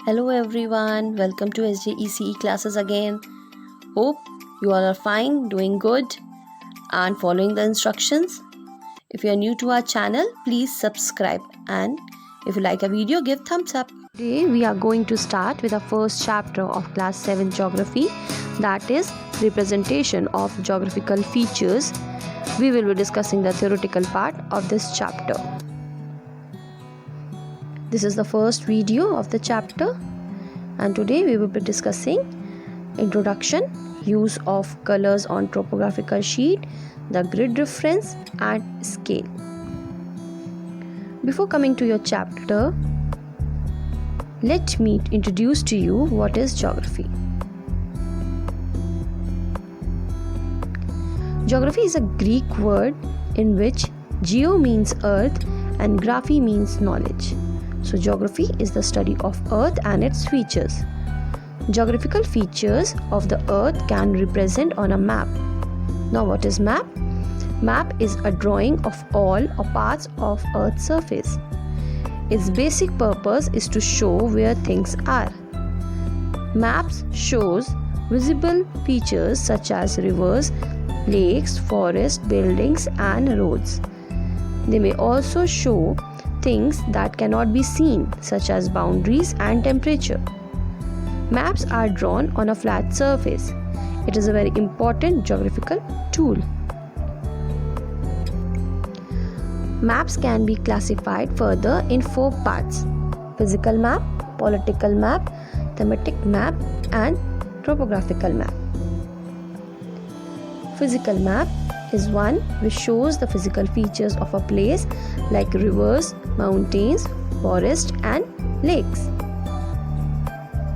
Hello everyone, welcome to SJECE classes again. Hope you all are fine, doing good and following the instructions. If you are new to our channel, please subscribe, and if you like a video, give thumbs up. Today we are going to start with the first chapter of class 7 geography, that is representation of geographical features. We will be discussing the theoretical part of this chapter. This is the first video of the chapter, and today we will be discussing introduction, use of colors on topographical sheet, the grid reference and scale. Before coming to your chapter, let me introduce to you what is geography. Geography is a Greek word in which geo means earth and graphy means knowledge. So geography is the study of earth and its features. Geographical features of the earth can represent on a map. Now what is map? Map is a drawing of all or parts of earth's surface. Its basic purpose is to show where things are. Maps shows visible features such as rivers, lakes, forests, buildings and roads. They may also show things that cannot be seen, such as boundaries and temperature. Maps are drawn on a flat surface. It is a very important geographical tool. Maps can be classified further in 4 parts: physical map, political map, thematic map and topographical map. Physical map is one which shows the physical features of a place like rivers, mountains, forests and lakes.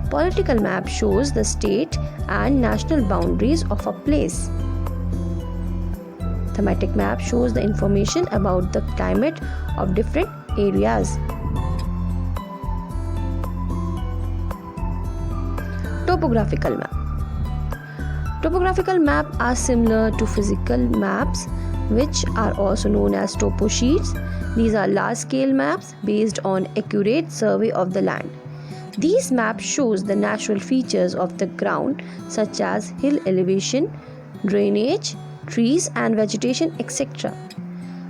Political map shows the state and national boundaries of a place. Thematic map shows the information about the climate of different areas. Topographical map. Topographical maps are similar to physical maps, which are also known as topo sheets. These are large-scale maps based on accurate survey of the land. These maps shows the natural features of the ground such as hill elevation, drainage, trees and vegetation, etc.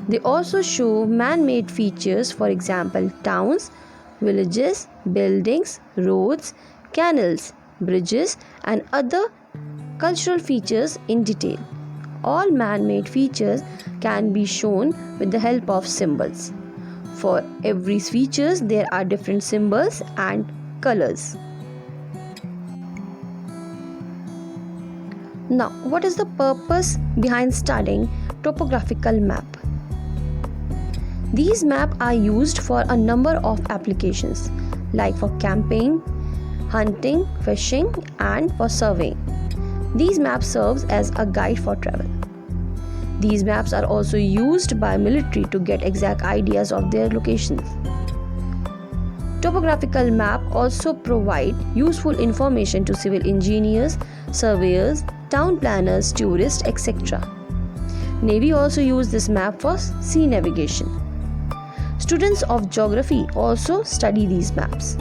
They also show man-made features, for example towns, villages, buildings, roads, canals, bridges and other cultural features in detail. All man-made features can be shown with the help of symbols. For every features there are different symbols and colors. Now, what is the purpose behind studying topographical map? These maps are used for a number of applications, like for camping, hunting, fishing and for surveying. These maps serve as a guide for travel. These maps are also used by military to get exact ideas of their locations. Topographical maps also provide useful information to civil engineers, surveyors, town planners, tourists, etc. Navy also use this map for sea navigation. Students of geography also study these maps.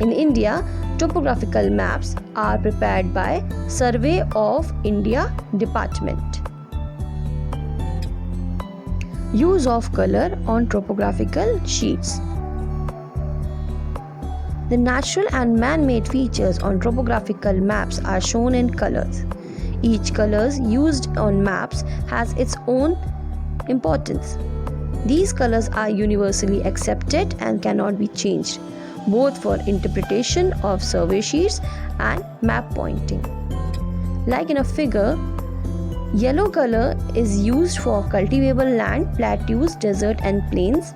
In India, topographical maps are prepared by Survey of India Department. Use of color on topographical sheets. The natural and man-made features on topographical maps are shown in colors. Each color used on maps has its own importance. These colors are universally accepted and cannot be changed, both for interpretation of survey sheets and map pointing. Like in a figure, yellow color is used for cultivable land, plateaus, desert and plains.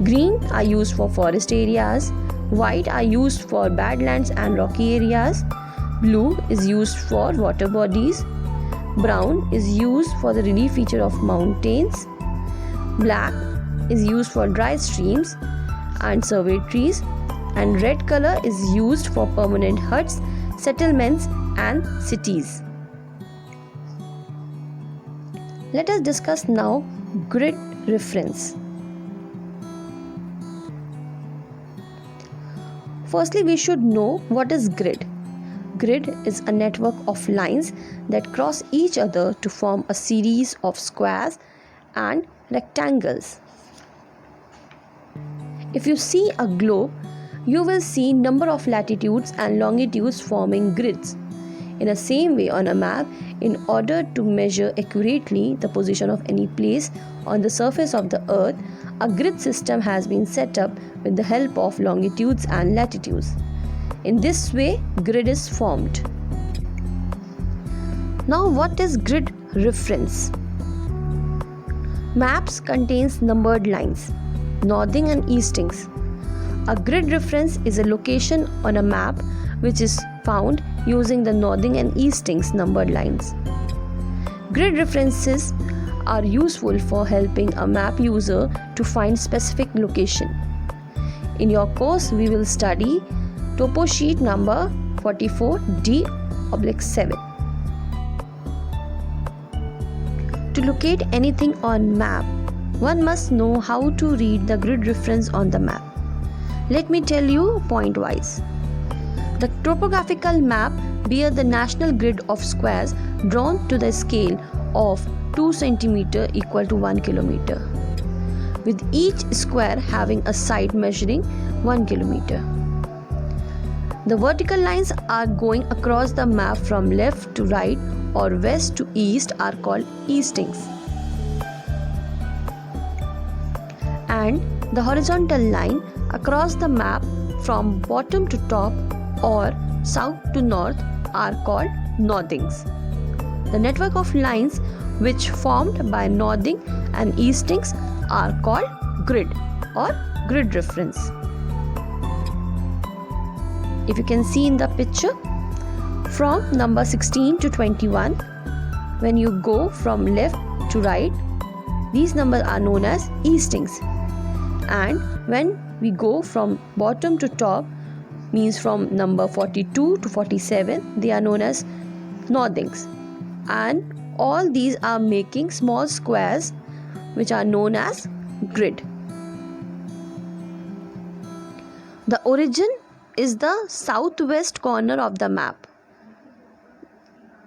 Green are used for forest areas. White are used for badlands and rocky areas. Blue is used for water bodies. Brown is used for the relief feature of mountains. Black is used for dry streams and surveyed trees. And red color is used for permanent huts, settlements and cities. Let us discuss now grid reference. Firstly, we should know what is grid. Grid is a network of lines that cross each other to form a series of squares and rectangles. If you see a globe, you will see number of latitudes and longitudes forming grids. In the same way, on a map, in order to measure accurately the position of any place on the surface of the earth, a grid system has been set up with the help of longitudes and latitudes. In this way, grid is formed. Now, what is grid reference? Maps contains numbered lines, northing and eastings. A grid reference is a location on a map which is found using the northing and eastings numbered lines. Grid references are useful for helping a map user to find specific location. In your course, we will study topo sheet number 44D/7. To locate anything on map, one must know how to read the grid reference on the map. Let me tell you point-wise. The topographical map bears the national grid of squares drawn to the scale of 2 cm equal to 1 km, with each square having a side measuring 1 km. The vertical lines are going across the map from left to right or west to east are called eastings. And the horizontal line across the map from bottom to top or south to north are called northings. The network of lines which formed by northing and eastings are called grid or grid reference. If you can see in the picture, from number 16 to 21, when you go from left to right, these numbers are known as eastings. And when we go from bottom to top, means from number 42 to 47, they are known as northings. And all these are making small squares which are known as grid. The origin is the southwest corner of the map.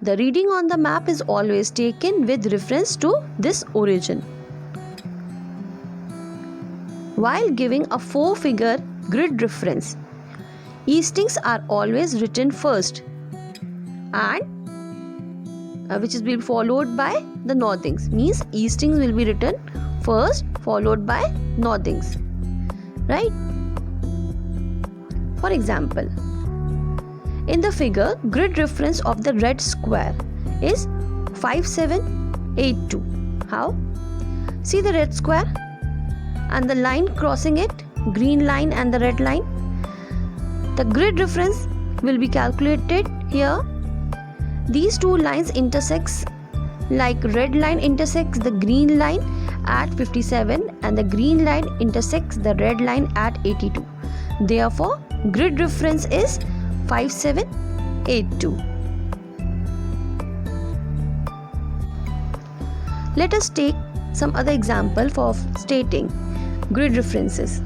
The reading on the map is always taken with reference to this origin. While giving a 4-figure grid reference, eastings are always written first and which is being followed by the northings. Means eastings will be written first followed by northings. Right? For example, in the figure, grid reference of the red square is 5782. How? See the red square and the line crossing it, green line and the red line. The grid reference will be calculated here. These two lines intersects, like red line intersects the green line at 57 and the green line intersects the red line at 82. Therefore, grid reference is 5782. Let us take some other example for stating grid references.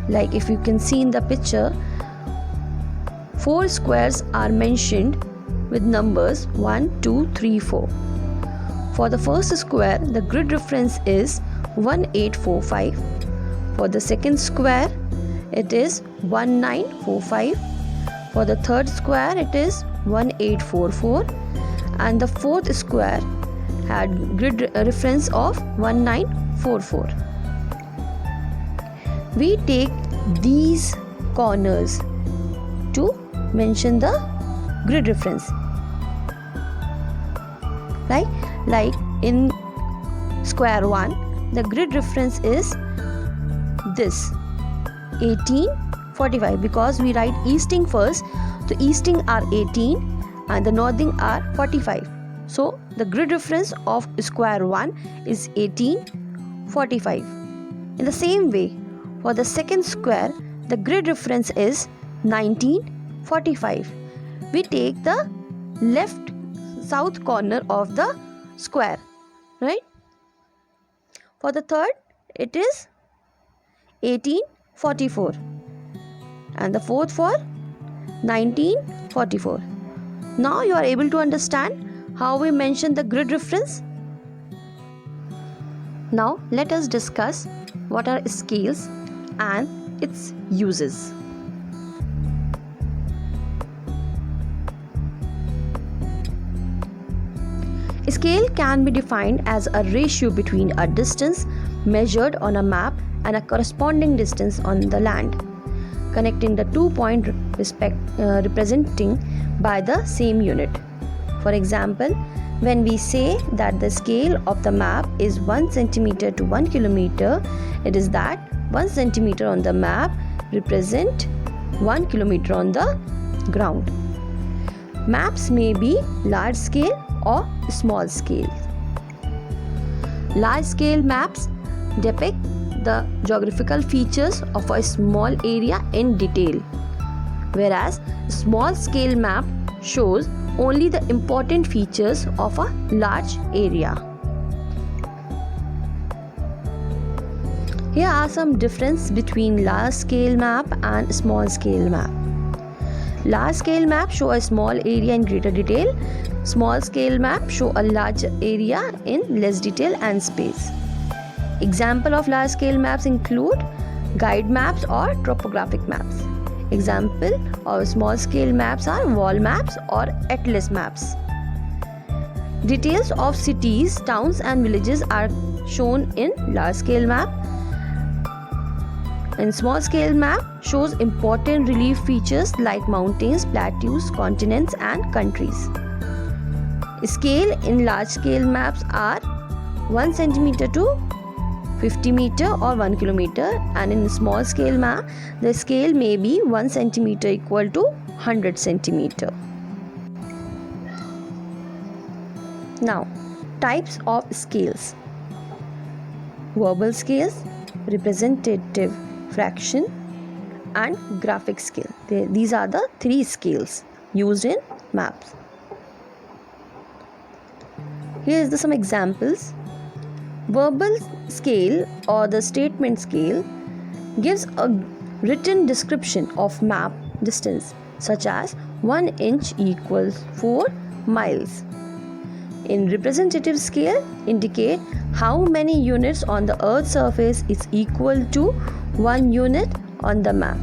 Like if you can see in the picture, 4 squares are mentioned with numbers 1, 2, 3, 4. For the first square, the grid reference is 1845. For the second square, it is 1945. For the third square, it is 1844. And the fourth square had grid reference of 1944. We take these corners to mention the grid reference. Right? Like in square 1, the grid reference is this 1845, because we write easting first. The easting are 18 and the northing are 45. So the grid reference of square 1 is 1845. In the same way, for the second square, the grid reference is 1945. We take the left south corner of the square, right? For the third, it is 1844. and the fourth for 1944. Now you are able to understand how we mention the grid reference. Now let us discuss what are scales and its uses. Scale can be defined as a ratio between a distance measured on a map and a corresponding distance on the land, connecting the 2 points representing by the same unit. For example, when we say that the scale of the map is 1 centimeter to 1 kilometer, it is that 1 centimeter on the map represent 1 kilometer on the ground. Maps may be large scale or small scale. Large scale maps depict the geographical features of a small area in detail, whereas small scale map shows only the important features of a large area. Here are some differences between large scale map and small scale map. Large scale map show a small area in greater detail. Small scale map show a large area in less detail and space. Example of large scale maps include guide maps or topographic maps. Example of small scale maps are wall maps or atlas maps. Details of cities, towns and villages are shown in large scale map. And small scale map shows important relief features like mountains, plateaus, continents and countries. Scale in large scale maps are 1 centimeter to 50 meter or 1 kilometer, and in small scale map the scale may be 1 centimeter equal to 100 centimeter. Now, types of scales: verbal scales, representative fraction and graphic scale. These are the three scales used in maps. Here are some examples. Verbal scale or the statement scale gives a written description of map distance, such as 1 inch equals 4 miles. In representative scale, indicate how many units on the Earth's surface is equal to 1 unit on the map.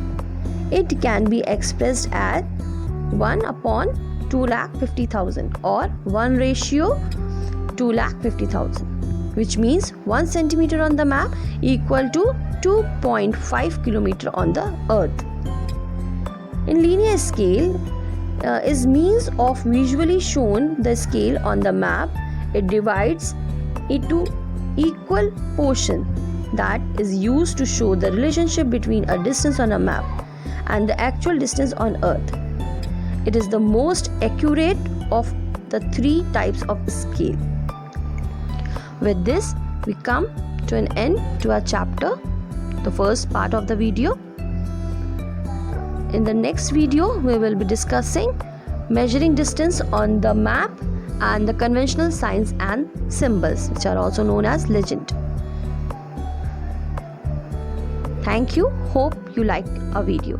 It can be expressed as 1 upon 250,000 or 1 ratio 250,000, which means 1 centimeter on the map equal to 2.5 kilometer on the earth. In linear scale is means of visually shown the scale on the map. It divides into equal portion that is used to show the relationship between a distance on a map and the actual distance on earth. It is the most accurate of the three types of scale. With this, we come to an end to our chapter, the first part of the video. In the next video, we will be discussing measuring distance on the map and the conventional signs and symbols, which are also known as legend. Thank you. Hope you liked our video.